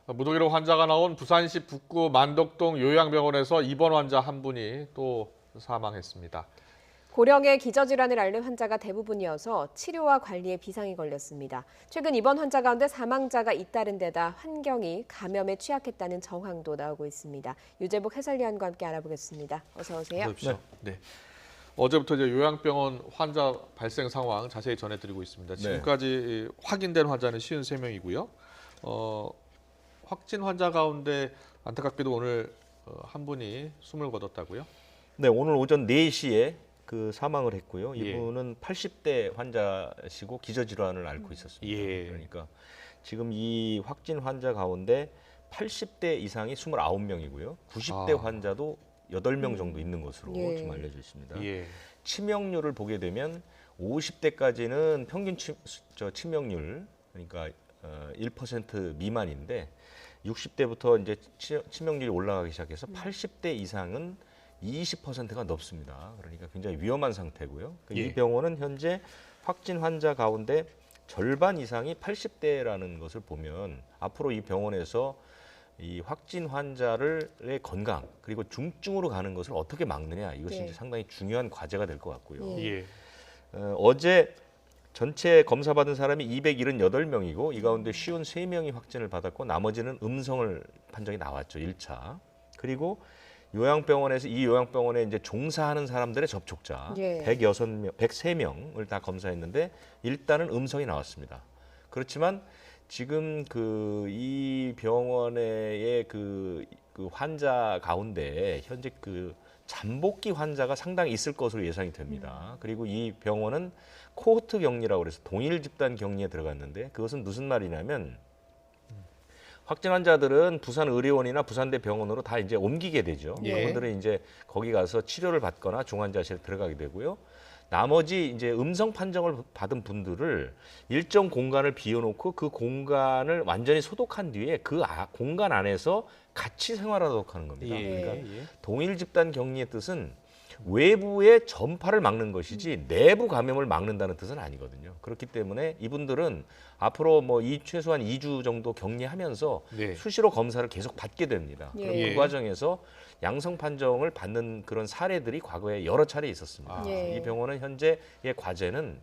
무더기로 환자가 나온 부산시 북구 만덕동 요양병원에서 입원 환자 한 분이 또 사망했습니다. 고령의 기저질환을 앓는 환자가 대부분이어서 치료와 관리에 비상이 걸렸습니다. 최근 입원 환자 가운데 사망자가 잇따른 데다 환경이 감염에 취약했다는 정황도 나오고 있습니다. 유재복 해설위원과 함께 알아보겠습니다. 어서 오세요. 네. 어제부터 이제 요양병원 환자 발생 상황 자세히 전해드리고 있습니다. 지금까지 확인된 환자는 53명이고요. 확진 환자 가운데 안타깝게도 오늘 한 분이 숨을 거뒀다고요? 네, 오늘 오전 4시에 사망을 했고요. 예. 이분은 80대 환자시고 기저질환을 앓고 있었습니다. 예. 그러니까 지금 이 확진 환자 가운데 80대 이상이 29명이고요. 90대 환자도 8명 정도 있는 것으로 지금 알려져 있습니다. 예. 치명률을 보게 되면 50대까지는 평균 치명률 그러니까 1% 미만인데 60대부터 이제 치명률이 올라가기 시작해서 80대 이상은 20%가 넘습니다. 그러니까 굉장히 위험한 상태고요. 이 병원은 현재 확진 환자 가운데 절반 이상이 80대라는 것을 보면 앞으로 이 병원에서 이 확진 환자의 건강 그리고 중증으로 가는 것을 어떻게 막느냐 이것이 이제 상당히 중요한 과제가 될 것 같고요. 어제 전체 검사받은 사람이 278명이고 이 가운데 53명이 확진을 받았고 나머지는 음성을 판정이 나왔죠. 1차. 그리고 요양병원에서 이 요양병원에 이제 종사하는 사람들의 접촉자 103명을 다 검사했는데 일단은 음성이 나왔습니다. 그렇지만 지금 이 병원의 그 환자 가운데 현재 잠복기 환자가 상당히 있을 것으로 예상이 됩니다. 그리고 이 병원은 코호트 격리라고 그래서 동일 집단 격리에 들어갔는데 그것은 무슨 말이냐면 확진 환자들은 부산 의료원이나 부산대 병원으로 다 이제 옮기게 되죠. 그분들은 이제 거기 가서 치료를 받거나 중환자실에 들어가게 되고요. 나머지 이제 음성 판정을 받은 분들을 일정 공간을 비워놓고 그 공간을 완전히 소독한 뒤에 공간 안에서 같이 생활하도록 하는 겁니다. 그러니까 동일 집단 격리의 뜻은 외부의 전파를 막는 것이지 내부 감염을 막는다는 뜻은 아니거든요. 그렇기 때문에 이분들은 앞으로 최소한 2주 정도 격리하면서 수시로 검사를 계속 받게 됩니다. 그럼 그 과정에서 양성 판정을 받는 그런 사례들이 과거에 여러 차례 있었습니다. 이 병원은 현재의 과제는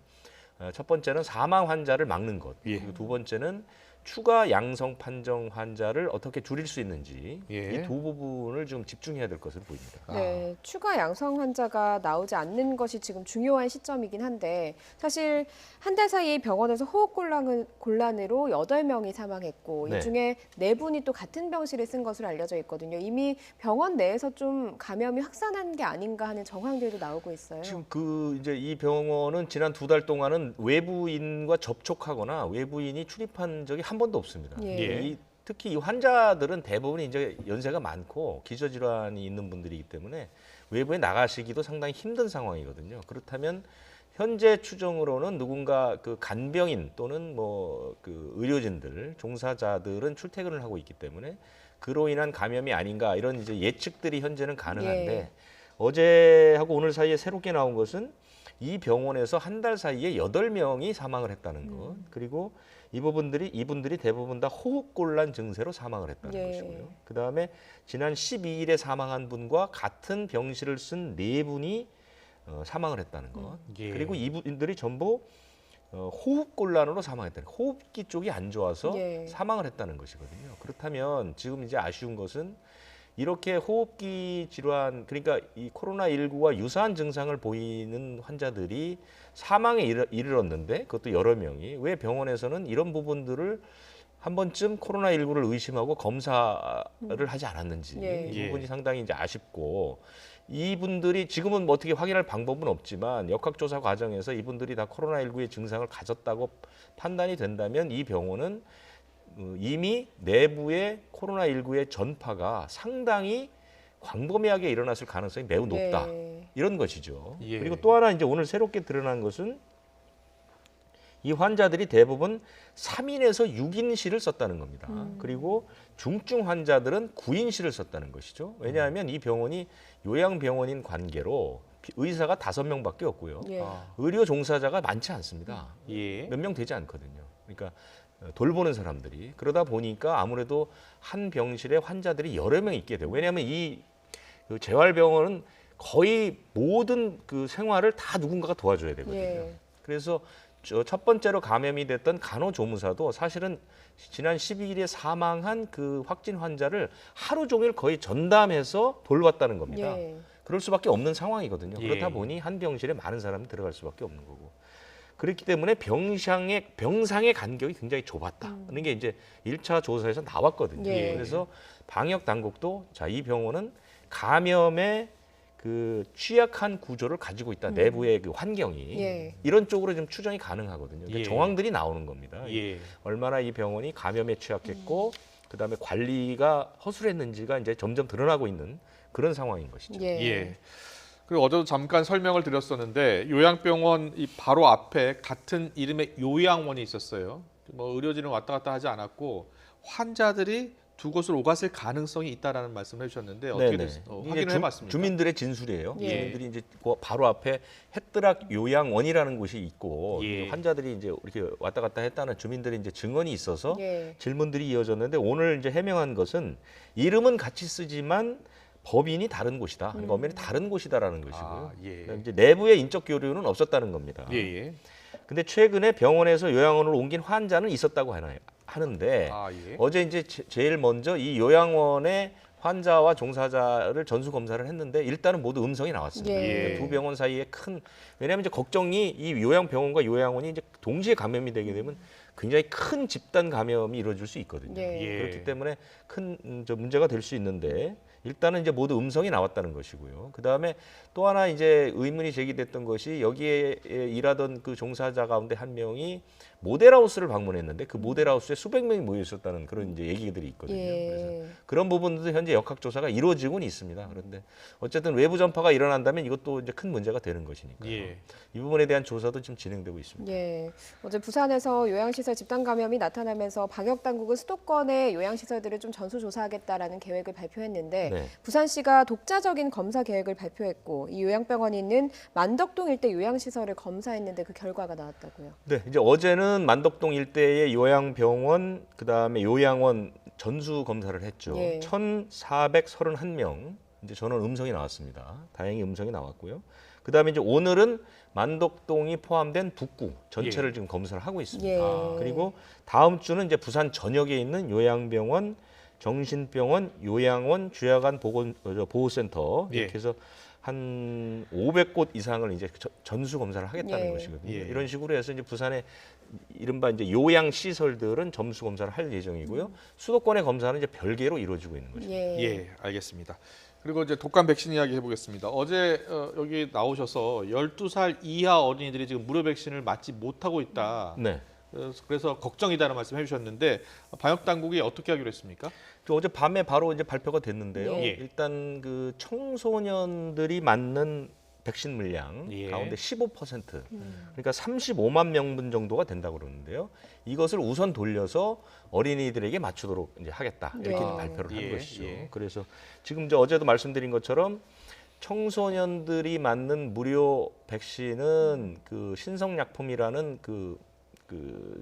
첫 번째는 사망 환자를 막는 것, 그리고 두 번째는 추가 양성 판정 환자를 어떻게 줄일 수 있는지 이 두 부분을 좀 집중해야 될 것으로 보입니다. 네, 추가 양성 환자가 나오지 않는 것이 지금 중요한 시점이긴 한데 사실 한 달 사이에 병원에서 호흡 곤란으로 8명이 사망했고 이 중에 4분이 또 같은 병실을 쓴 것으로 알려져 있거든요. 이미 병원 내에서 좀 감염이 확산한 게 아닌가 하는 정황들도 나오고 있어요. 지금 이제 이 병원은 지난 2달 동안은 외부인과 접촉하거나 외부인이 출입한 적이 한 번도 없습니다. 특히 이 환자들은 대부분 이제 연세가 많고 기저질환이 있는 분들이기 때문에 외부에 나가시기도 상당히 힘든 상황이거든요. 그렇다면 현재 추정으로는 누군가 간병인 또는 의료진들, 종사자들은 출퇴근을 하고 있기 때문에 그로 인한 감염이 아닌가 이런 이제 예측들이 현재는 가능한데 어제하고 오늘 사이에 새롭게 나온 것은 이 병원에서 한 달 사이에 8명이 사망을 했다는 것. 그리고 이분들이 대부분 다 호흡곤란 증세로 사망을 했다는 것이고요. 그다음에 지난 12일에 사망한 분과 같은 병실을 쓴 4분이 사망을 했다는 것. 그리고 이분들이 전부 호흡곤란으로 사망했다는 것. 호흡기 쪽이 안 좋아서 사망을 했다는 것이거든요. 그렇다면 지금 이제 아쉬운 것은 이렇게 호흡기 질환, 그러니까 이 코로나19와 유사한 증상을 보이는 환자들이 사망에 이르렀는데 그것도 여러 명이 왜 병원에서는 이런 부분들을 한 번쯤 코로나19를 의심하고 검사를 하지 않았는지 이 부분이 상당히 이제 아쉽고 이분들이 지금은 어떻게 확인할 방법은 없지만 역학조사 과정에서 이분들이 다 코로나19의 증상을 가졌다고 판단이 된다면 이 병원은 이미 내부의 코로나19의 전파가 상당히 광범위하게 일어났을 가능성이 매우 높다. 이런 것이죠. 그리고 또 하나 이제 오늘 새롭게 드러난 것은 이 환자들이 대부분 3인에서 6인실을 썼다는 겁니다. 그리고 중증 환자들은 9인실을 썼다는 것이죠. 왜냐하면 이 병원이 요양병원인 관계로 의사가 5명밖에 없고요. 의료 종사자가 많지 않습니다. 몇 명 되지 않거든요. 그러니까 돌보는 사람들이 그러다 보니까 아무래도 한 병실에 환자들이 여러 명 있게 돼요. 왜냐하면 그 재활병원은 거의 모든 그 생활을 다 누군가가 도와줘야 되거든요. 예. 그래서 첫 번째로 감염이 됐던 간호조무사도 사실은 지난 12일에 사망한 그 확진 환자를 하루 종일 거의 전담해서 돌봤다는 겁니다. 예. 그럴 수밖에 없는 상황이거든요. 예. 그렇다 보니 한 병실에 많은 사람이 들어갈 수밖에 없는 거고. 그렇기 때문에 병상의 간격이 굉장히 좁았다는 게 이제 1차 조사에서 나왔거든요. 예. 그래서 방역 당국도 자, 이 병원은 감염에 그 취약한 구조를 가지고 있다. 내부의 그 환경이 예. 이런 쪽으로 좀 추정이 가능하거든요. 그러니까 예. 정황들이 나오는 겁니다. 예. 얼마나 이 병원이 감염에 취약했고 그다음에 관리가 허술했는지가 이제 점점 드러나고 있는 그런 상황인 것이죠. 예. 예. 그리고 어제도 잠깐 설명을 드렸었는데 요양병원 이 바로 앞에 같은 이름의 요양원이 있었어요. 뭐 의료진은 왔다 갔다 하지 않았고 환자들이 두 곳을 오갔을 가능성이 있다라는 말씀을 해주셨는데 어떻게 네네. 이게 확인을 해봤습니까? 주민들의 진술이에요. 예. 주민들이 이제 그 바로 앞에 햇드락 요양원이라는 곳이 있고 예. 환자들이 이제 이렇게 왔다 갔다 했다는 주민들의 이제 증언이 있어서 예. 질문들이 이어졌는데 오늘 이제 해명한 것은 이름은 같이 쓰지만 법인이 다른 곳이다. 그러니까 엄연히 다른 곳이다라는 것이고요. 아, 예. 이제 내부의 인적 교류는 없었다는 겁니다. 예, 예. 근데 최근에 병원에서 요양원으로 옮긴 환자는 있었다고 하는데 아, 예. 어제 이제 제일 먼저 이 요양원의 환자와 종사자를 전수 검사를 했는데 일단은 모두 음성이 나왔습니다. 예. 그러니까 두 병원 사이에 왜냐하면 이제 걱정이 이 요양병원과 요양원이 이제 동시에 감염이 되게 되면 굉장히 큰 집단 감염이 이루어질 수 있거든요. 예. 그렇기 때문에 큰 문제가 될 수 있는데 일단은 이제 모두 음성이 나왔다는 것이고요. 그 다음에 또 하나 이제 의문이 제기됐던 것이 여기에 일하던 그 종사자 가운데 한 명이 모델하우스를 방문했는데 그 모델하우스에 수백 명이 모여 있었다는 그런 이제 얘기들이 있거든요. 그래서 예. 그런 부분도 현재 역학조사가 이루어지고는 있습니다. 그런데 어쨌든 외부 전파가 일어난다면 이것도 이제 큰 문제가 되는 것이니까요. 예. 이 부분에 대한 조사도 지금 진행되고 있습니다. 예. 어제 부산에서 요양시설 집단 감염이 나타나면서 방역 당국은 수도권의 요양시설들을 좀 전수조사하겠다라는 계획을 발표했는데 네. 부산시가 독자적인 검사 계획을 발표했고 이 요양병원이 있는 만덕동 일대 요양시설을 검사했는데 그 결과가 나왔다고요. 네, 이제 어제는 만덕동 일대의 요양병원, 그 다음에 요양원 전수 검사를 했죠. 예. 1,431명, 이제 전원 음성이 나왔습니다. 다행히 음성이 나왔고요. 그 다음에 이제 오늘은 만덕동이 포함된 북구 전체를 예. 지금 검사를 하고 있습니다. 예. 그리고 다음 주는 이제 부산 전역에 있는 요양병원, 정신병원, 요양원, 주야간 보호센터 이렇게 예. 해서 한 500곳 이상을 이제 전수 검사를 하겠다는 예. 것이거든요. 예. 이런 식으로 해서 이제 부산의 이른바 이제 요양 시설들은 전수 검사를 할 예정이고요. 수도권의 검사는 이제 별개로 이루어지고 있는 것입니다. 예. 예, 알겠습니다. 그리고 이제 독감 백신 이야기 해보겠습니다. 어제 여기 나오셔서 12살 이하 어린이들이 지금 무료 백신을 맞지 못하고 있다. 네. 그래서 걱정이다라는 말씀 해주셨는데 방역 당국이 어떻게 하기로 했습니까? 또 어제 밤에 바로 이제 발표가 됐는데요. 예. 일단 그 청소년들이 맞는 백신 물량 예. 가운데 15%, 그러니까 35만 명분 정도가 된다고 그러는데요. 이것을 우선 돌려서 어린이들에게 맞추도록 이제 하겠다 이렇게 네. 이제 발표를 한 예, 것이죠. 예. 그래서 지금 이제 어제도 말씀드린 것처럼 청소년들이 맞는 무료 백신은 그 신성약품이라는 그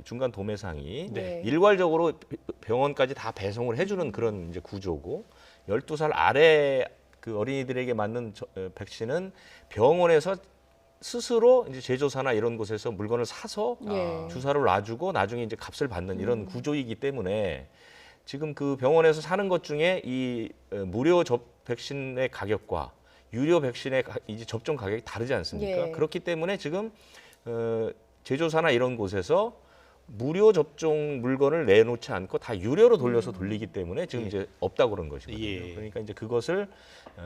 중간 도매상이 네. 일괄적으로 병원까지 다 배송을 해주는 그런 이제 구조고 12살 아래 그 어린이들에게 맞는 백신은 병원에서 스스로 이제 제조사나 이런 곳에서 물건을 사서 예. 주사를 놔주고 나중에 이제 값을 받는 이런 구조이기 때문에 지금 그 병원에서 사는 것 중에 이 무료 백신의 가격과 유료 백신의 이제 접종 가격이 다르지 않습니까? 예. 그렇기 때문에 지금 제조사나 이런 곳에서 무료 접종 물건을 내놓지 않고 다 유료로 돌려서 돌리기 때문에 지금 예. 이제 없다고 그런 것이거든요. 예. 그러니까 이제 그것을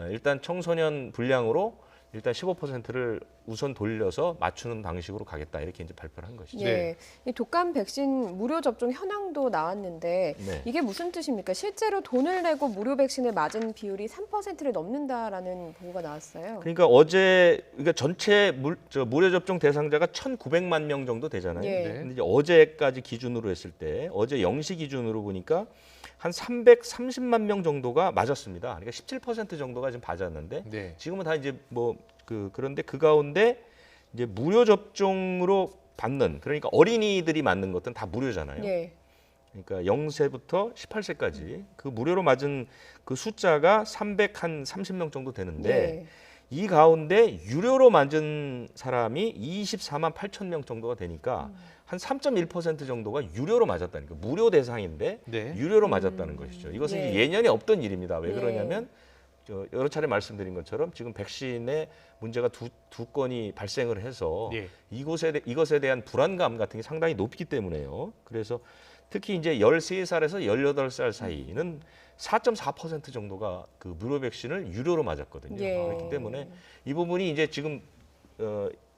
일단 청소년 분량으로 일단 15%를 우선 돌려서 맞추는 방식으로 가겠다 이렇게 이제 발표를 한 것이죠. 예. 이 독감 백신 무료 접종 현황도 나왔는데 네. 이게 무슨 뜻입니까? 실제로 돈을 내고 무료 백신을 맞은 비율이 3%를 넘는다라는 보고가 나왔어요. 그러니까 어제 그러니까 전체 무료 접종 대상자가 1,900만 명 정도 되잖아요. 예. 네. 근데 이제 어제까지 기준으로 했을 때 어제 0시 기준으로 보니까 한 330만 명 정도가 맞았습니다. 그러니까 17% 정도가 지금 맞았는데 네. 지금은 다 이제 뭐 그런데 그 가운데 이제 무료 접종으로 받는 그러니까 어린이들이 맞는 것들은 다 무료잖아요. 예. 그러니까 0세부터 18세까지 그 무료로 맞은 그 숫자가 330명 정도 되는데 네. 이 가운데 유료로 맞은 사람이 24만 8천 명 정도가 되니까 한 3.1% 정도가 유료로 맞았다는 거. 무료 대상인데 네. 유료로 맞았다는 것이죠. 이것은 네. 이제 예년에 없던 일입니다. 왜 네. 그러냐면 여러 차례 말씀드린 것처럼 지금 백신에 문제가 두 건이 발생을 해서 예. 이것에 대한 불안감 같은 게 상당히 높기 때문에요. 그래서 특히 이제 13살에서 18살 사이는 4.4% 정도가 그 무료 백신을 유료로 맞았거든요. 예. 그렇기 때문에 이 부분이 이제 지금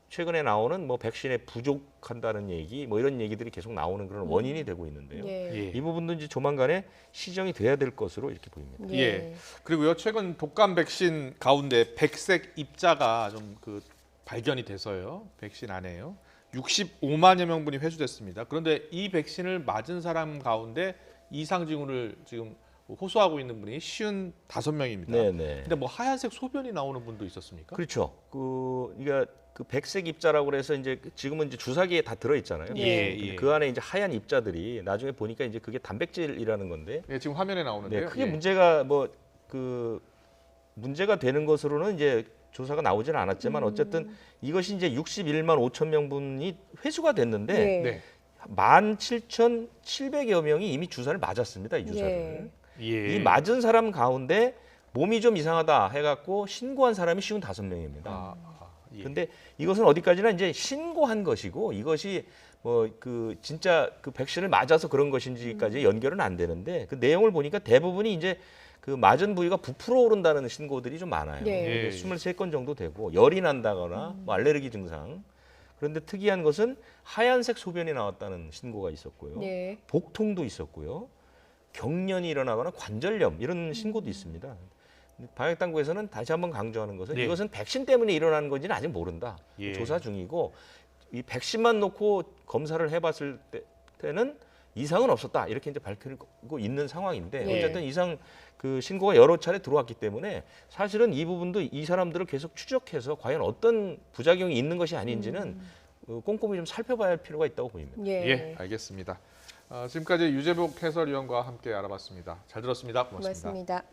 최근에 나오는 뭐 백신에 부족한다는 얘기, 뭐 이런 얘기들이 계속 나오는 그런 원인이 되고 있는데요. 예. 예. 이 부분도 이제 조만간에 시정이 돼야 될 것으로 이렇게 보입니다. 예. 그리고요 최근 독감 백신 가운데 백색 입자가 좀 그 발견이 돼서요 백신 안에요 65만여 명분이 회수됐습니다. 그런데 이 백신을 맞은 사람 가운데 이상 징후를 지금 호소하고 있는 분이 55명입니다. 네네. 근데 뭐 하얀색 소변이 나오는 분도 있었습니까? 그렇죠. 그러니까 그 백색 입자라고 그래서 이제 지금은 이제 주사기에 다 들어 있잖아요. 예, 예. 그 안에 이제 하얀 입자들이 나중에 보니까 이제 그게 단백질이라는 건데. 예, 지금 화면에 나오는데요. 네, 크게 예. 문제가 문제가 되는 것으로는 이제 조사가 나오지는 않았지만 어쨌든 이것이 이제 61만 5천 명분이 회수가 됐는데 네. 네. 17,700여 명이 이미 주사를 맞았습니다. 이 주사를. 예. 예. 이 맞은 사람 가운데 몸이 좀 이상하다 해갖고 신고한 사람이 55명입니다. 예. 근데 이것은 어디까지나 이제 신고한 것이고 이것이 뭐 그 진짜 그 백신을 맞아서 그런 것인지까지 연결은 안 되는데 그 내용을 보니까 대부분이 이제 그 맞은 부위가 부풀어 오른다는 신고들이 좀 많아요. 네. 예. 23건 정도 되고 열이 난다거나 뭐 알레르기 증상. 그런데 특이한 것은 하얀색 소변이 나왔다는 신고가 있었고요. 네. 복통도 있었고요. 경련이 일어나거나 관절염 이런 신고도 있습니다. 방역당국에서는 다시 한번 강조하는 것은 네. 이것은 백신 때문에 일어나는 건지는 아직 모른다. 예. 조사 중이고 이 백신만 놓고 검사를 해봤을 때는 이상은 없었다. 이렇게 이제 밝히고 있는 상황인데 예. 어쨌든 이상 그 신고가 여러 차례 들어왔기 때문에 사실은 이 부분도 이 사람들을 계속 추적해서 과연 어떤 부작용이 있는 것이 아닌지는 꼼꼼히 좀 살펴봐야 할 필요가 있다고 보입니다. 예. 예, 알겠습니다. 지금까지 유재복 해설위원과 함께 알아봤습니다. 잘 들었습니다. 고맙습니다. 고맙습니다.